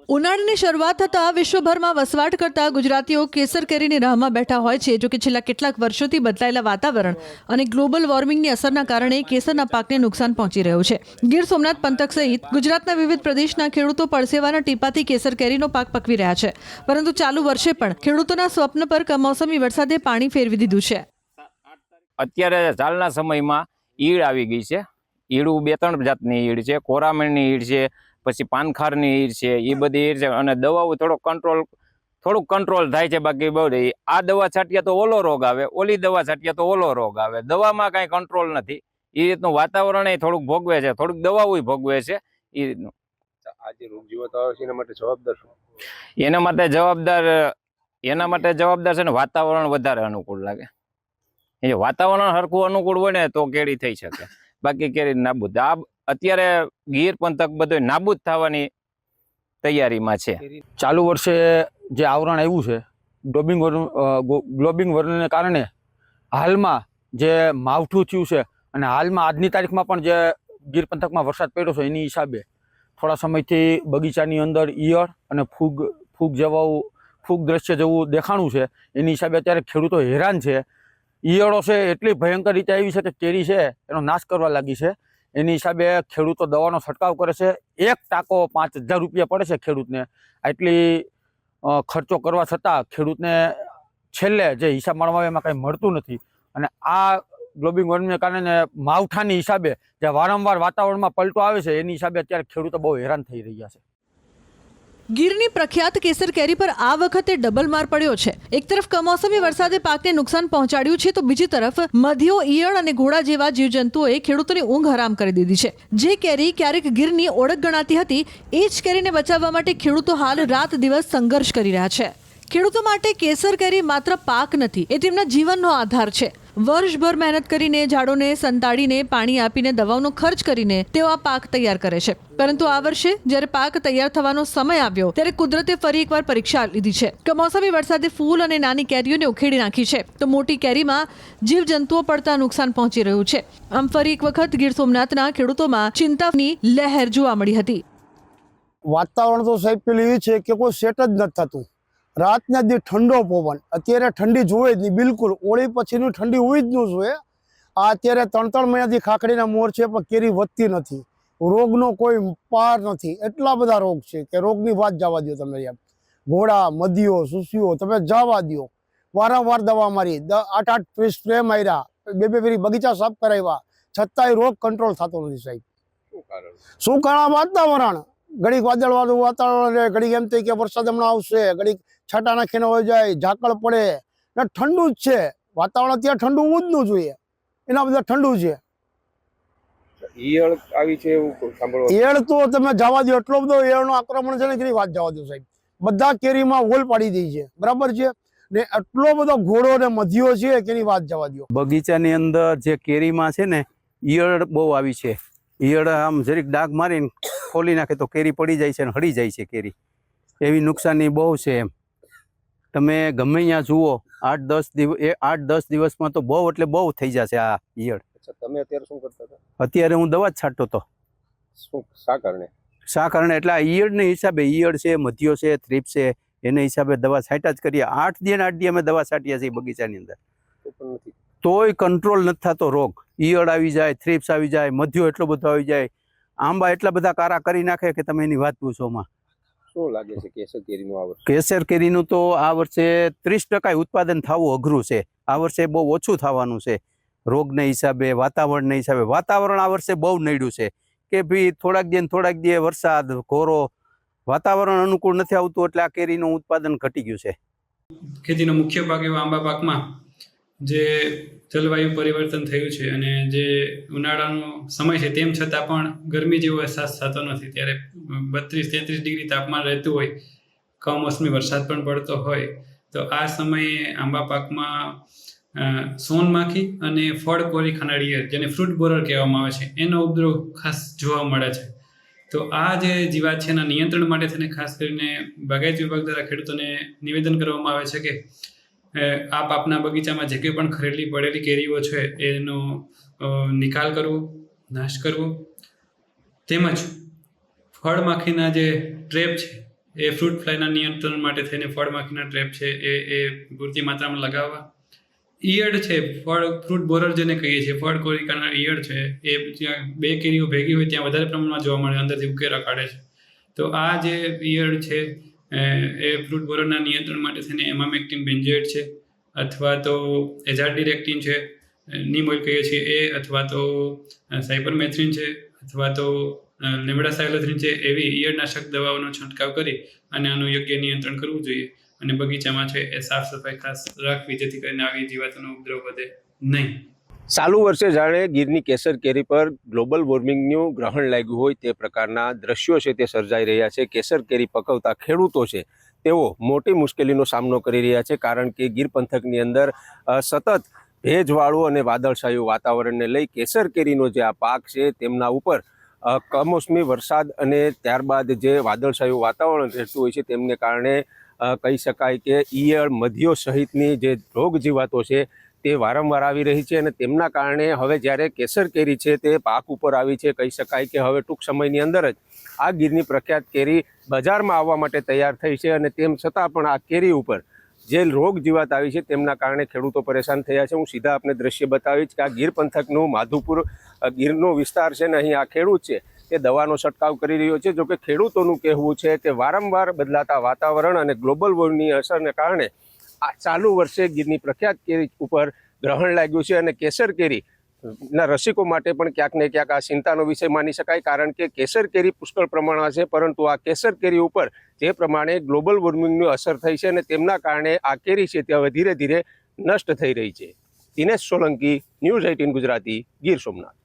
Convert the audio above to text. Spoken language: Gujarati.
ઉનાળાની શરૂઆત થતાં વિશ્વભરમાં વસવાટ કરતા ગુજરાતીઓ કેસર કેરીની રાહમાં બેઠા હોય છે. જો કે છેલ્લા કેટલાક વર્ષોથી બદલાયેલા વાતાવરણ અને ગ્લોબલ વોર્મિંગની અસરના કારણે કેસરના પાકને નુકસાન પહોંચી રહ્યું છે. ગીર સોમનાથ પંથક સહિત ગુજરાતના વિવિધ પ્રદેશના ખેડૂતો પડસેવાના ટીપાથી કેસર કેરીનો પાક પકવી રહ્યા છે. પરંતુ ચાલુ વર્ષે પણ ખેડૂતોના સ્વપ્ન પર કમોસમી વરસાદે પાણી ફેરવી દીધું છે. અત્યારે હાલના સમયમાં ઈડ આવી ગઈ છે. ઈડું 2-3 જાતની ઈડ છે. કોરામણની ઈડ છે, પછી પાનખારની ઈડ છે, એ બધી ઈડ છે. અને દવાઓ થોડુંક કંટ્રોલ થાય છે. બાકી બહુ આ દવા છાંટીએ તો ઓલો રોગ આવે, ઓલી દવા છાંટીએ તો ઓલો રોગ આવે. દવામાં કાંઈ કંટ્રોલ નથી. એ રીતનું વાતાવરણ થોડુંક ભોગવે છે, થોડુંક દવાઓ ભોગવે છે. એ રીતનું આજે રોગ જીવાતો આવે છે, એના માટે જવાબદાર શું? એના માટે જવાબદાર છે ને વાતાવરણ વધારે અનુકૂળ લાગે. એ વાતાવરણ હરખું અનુકૂળ હોય ને તો કેરી થઈ શકે. બાકી કેરી નાબૂદ. આ અત્યારે ગીર પંથક બધું નાબૂદ થવાની તૈયારીમાં છે. ચાલુ વર્ષે જે આવરણ આવ્યું છે ગ્લોબલ વોર્મિંગને કારણે હાલમાં જે માવઠું થયું છે અને હાલમાં આજની તારીખમાં પણ જે ગીર પંથકમાં વરસાદ પડ્યો છે એની હિસાબે થોડા સમયથી બગીચાની અંદર ઈયળ અને ફૂગ દ્રશ્ય જેવું દેખાણું છે. એની હિસાબે અત્યારે ખેડૂતો હેરાન છે. ઈયળો છે એટલી ભયંકર રીતે આવી છે કે કેરી છે એનો નાશ કરવા લાગી છે. એની હિસાબે ખેડૂતો દવાનો છંટકાવ કરે છે. એક ટાંકો 5,000 રૂપિયા પડે છે ખેડૂતને. આટલી ખર્ચો કરવા છતાં ખેડૂતને છેલ્લે જે હિસાબ મળવામાં આવે એમાં કંઈ મળતું નથી. અને આ ગ્લોબલ વોર્મિંગને કારણે માવઠાની હિસાબે જે વારંવાર વાતાવરણમાં પલટો આવે છે એની હિસાબે અત્યારે ખેડૂતો બહુ હેરાન થઈ રહ્યા છે. ગીરની પ્રખ્યાત કેસર કેરી પર આ વખતે ડબલ માર પડ્યો છે. એક તરફ કમોસમી વરસાદે પાકને નુકસાન પહોંચાડ્યું છે તો બીજી તરફ મધ્યો, ઈયળ અને ઘોડા જેવા જીવજંતુઓએ ખેડૂતોની ઊંઘ હરામ કરી દીધી છે. જે કેરી ક્યારેક ગીરની ઓળખ ગણાતી હતી એ જ કેરીને બચાવવા માટે ખેડૂતો હાલ રાત દિવસ સંઘર્ષ કરી રહ્યા છે. ખેડૂતો માટે કેસર કેરી માત્ર પાક નથી, એ તેમના જીવનનો આધાર છે. વર્ષભર મહેનત કરીને, ઝાડોને સંતાડીને, પાણી આપીને, દવાઓનો ખર્ચ કરીને તેઓ આ પાક તૈયાર કરે છે. પરંતુ આ વર્ષે જ્યારે પાક તૈયાર થવાનો સમય આવ્યો ત્યારે કુદરતે ફરી એકવાર પરીક્ષા લીધી છે. કમોસમી વરસાદે ફૂલ અને નાની કેરીઓને ઉખેડી નાખી છે તો મોટી કેરીમાં જીવજંતુઓ પડતા નુકસાન પહોંચી રહ્યું છે. આમ ફરી એક વખત ગીર સોમનાથના ખેડૂતોમાં ચિંતાની લહેર જોવા મળી હતી. વાતાવરણ તો સાહેબ પેલું એ છે કે કોઈ સેટ જ નથી થતું. રાતના દી ઠંડો પવન, અત્યારે ઠંડી જોવે જ નહીં બિલકુલ. ઓળી પછીની ઠંડી હોવી જ ન જોઈએ. આ અત્યારે 3 મહિનાથી ખાખડીના મોર છે પણ કેરી વધતી નથી. રોગનો કોઈ પાર નથી. એટલા બધા રોગ છે કે રોગની વાત જવા દો તમે. એમ ઘોડા, મધીઓ, સુસીઓ તમે જવા દો. વારંવાર દવા મારી, 8 સ્પ્રે માર્યા, 2 ફેરી બગીચા સાફ કરાવ્યા, છતાંય રોગ કંટ્રોલ થતો નથી સાહેબ. શું કારણ? વાતાવરણ. ઘડીક વાદળવાળું વાતાવરણ રહે, ઘડીક એમ થાય કે વરસાદ હમણાં આવશે, ઘડીક છાંટા નાખીને હોય જાય, ઝાકળ પડે ને ઠંડુ જ છે વાતાવરણ. અત્યારે ઠંડુ હોવું જ ન જોઈએ, એના બધા ઠંડુ છે. ઈયળ આવી છે એવું સાંભળવા? ઈયળ તો તમે જવા દો, એટલો બધો ઈયળનો આક્રમણ છે ને કે વાત જવા દો સાહેબ. બધા કેરીમાં હોલ પાડી દે છે, બરાબર છે ને. એટલો બધો ઘોડો ને મધ્યો છે કે એની વાત જવા દો. બગીચાની અંદર જે કેરીમાં છે ને ઈયળ બહુ આવી છે. ઈયળ આમ જરીક ડાઘ મારીને ખોલી નાખે તો કેરી પડી જાય છે અને હળી જાય છે કેરી. એવી નુકસાની બહુ છે. એમ તમે ગમે ત્યાં જુઓ 8-10 દિવસમાં તો બહુ એટલે બહુ થઈ જશે આ ઈયળ. તમે અત્યારે શું કરતા હતા? અત્યારે હું દવા જ છાંટતો હતો. શા કારણે એટલે આ ઈયળને હિસાબે, ઈયળ છે, મધ્યો છે, થ્રીપ છે, એને હિસાબે દવા છાંટા જ કરીએ. 8 દી અમે દવા છાંટીએ છીએ બગીચાની અંદર, તોય કંટ્રોલ નથી થતો રોગ. ઈયળ આવી જાય, થ્રીપ્સ આવી જાય, મધ્યો એટલો બધો આવી જાય, આંબા એટલા બધા કારા કરી નાખે કે તમે એની વાત પૂછોમાં. શું લાગે છે કેસર કેરીનું આ વર્ષે? કેસર કેરીનું તો આ વર્ષે 30% ઉત્પાદન થવું અઘરું છે. આ વર્ષે બહુ ઓછું થવાનું છે રોગને હિસાબે, વાતાવરણને હિસાબે. વાતાવરણ આ વર્ષે બહુ નડ્યું છે કે ભાઈ થોડાક દે વરસાદ, ઘોરો, વાતાવરણ અનુકૂળ નથી આવતું એટલે આ કેરીનું ઉત્પાદન ઘટી ગયું છે. ખેતીનો મુખ્ય પાક એવો આંબા પાકમાં જે જલવાયુ પરિવર્તન થયું છે અને જે ઉનાળાનો સમય છે તેમ છતાં પણ ગરમી જેવો અહેસાસ થતો નથી. ત્યારે 32-33 ડિગ્રી તાપમાન રહેતું હોય, કમોસમી વરસાદ પણ પડતો હોય, તો આ સમયે આંબા પાકમાં સોનમાખી અને ફળ કોરી ખાનારી, જેને ફ્રૂટ બોરર કહેવામાં આવે છે, એનો ઉપદ્રવ ખાસ જોવા મળે છે. તો આ જે જીવાત છે એના નિયંત્રણ માટે થઈને ખાસ કરીને બાગાયત વિભાગ દ્વારા ખેડૂતોને નિવેદન કરવામાં આવે છે કે આપ આપના બગીચામાં જે કંઈ પણ ખરેલી પડેલી કેરીઓ છે એનો નિકાલ કરવો, નાશ કરવો, તેમજ ફળમાખીના જે ટ્રેપ છે એ ફ્રૂટ ફ્લાયના નિયંત્રણ માટે થઈને ફળમાખીના ટ્રેપ છે એ પૂરતી માત્રામાં લગાવવા. ઈયળ છે, ફ્રૂટ બોરર જેને કહીએ છીએ, ફળ કોરિકાના ઈયળ છે, એ જ્યાં બે કેરીઓ ભેગી હોય ત્યાં વધારે પ્રમાણમાં જોવા મળે, અંદરથી ઉકેરા કાઢે છે. તો આ જે ઈયળ છે એ ફ્રૂટ બોરરના નિયંત્રણ માટે થઈને એમામેક્ટિન બેન્ઝોએટ છે, અથવા તો એઝાડિરેક્ટિન છે, નીમ ઓઇલ કહીએ છીએ એ, અથવા તો સાયપરમેથ્રિન છે, અથવા તો લેમ્બડાસાયલોથ્રિન છે, એવી ઈયળનાશક દવાઓનો છંટકાવ કરી અને આનું યોગ્ય નિયંત્રણ કરવું જોઈએ. અને બગીચામાં છે એ સાફ સફાઈ ખાસ રાખવી, જેથી કરીને આવી જીવાતોનો ઉપદ્રવ વધે નહીં. ચાલુ વર્ષે જાણે ગીરની કેસર કેરી પર ગ્લોબલ વોર્મિંગનું ગ્રહણ લાગ્યું હોય તે પ્રકારના દ્રશ્યો છે તે સર્જાઈ રહ્યા છે. કેસર કેરી પકવતા ખેડૂતો છે તેઓ મોટી મુશ્કેલીનો સામનો કરી રહ્યા છે, કારણ કે ગીર પંથકની અંદર સતત ભેજવાળું અને વાદળછાયું વાતાવરણને લઈ કેસર કેરીનો જે આ પાક છે તેમના ઉપર કમોસમી વરસાદ અને ત્યારબાદ જે વાદળછાયું વાતાવરણ રહેતું હોય છે તેમને કારણે કહી શકાય કે ઈયળ, મધ્યો સહિતની જે રોગ જીવાતો છે તે વારંવાર આવી રહી છે. અને તેમના કારણે હવે જ્યારે કેસર કેરી છે તે પાક ઉપર આવી છે, કહી શકાય કે હવે ટૂંક સમયની અંદર જ આ ગીરની પ્રખ્યાત કેરી બજારમાં આવવા માટે તૈયાર થઈ છે. અને તેમ છતાં પણ આ કેરી ઉપર જે રોગ જીવાત આવી છે તેમના કારણે ખેડૂતો પરેશાન થયા છે. હું સીધા આપને દ્રશ્ય બતાવીશ કે આ ગીર પંથકનું માધુપુર ગીરનો વિસ્તાર છે ને અહીં આ ખેડૂત છે તે દવાનો છંટકાવ કરી રહ્યો છે. જોકે ખેડૂતોનું કહેવું છે કે વારંવાર બદલાતા વાતાવરણ અને ગ્લોબલ વોર્મિંગની અસરને કારણે આ ચાલુ વર્ષે ગીરની પ્રખ્યાત કેરી ઉપર ગ્રહણ લાગ્યું છે. અને કેસર કેરી ના રસિકો માટે પણ ક્યાંક ને ક્યાંક આ ચિંતાનો વિષય માની શકાય, કારણ કે કેસર કેરી પુષ્કળ પ્રમાણમાં છે, પરંતુ આ કેસર કેરી ઉપર જે પ્રમાણે ગ્લોબલ વોર્મિંગની અસર થઈ છે અને તેમના કારણે આ કેરી છે તે હવે ધીરે ધીરે નષ્ટ થઈ રહી છે. દિનેશ સોલંકી, ન્યૂઝ 18 ગુજરાતી, ગીર સોમનાથ.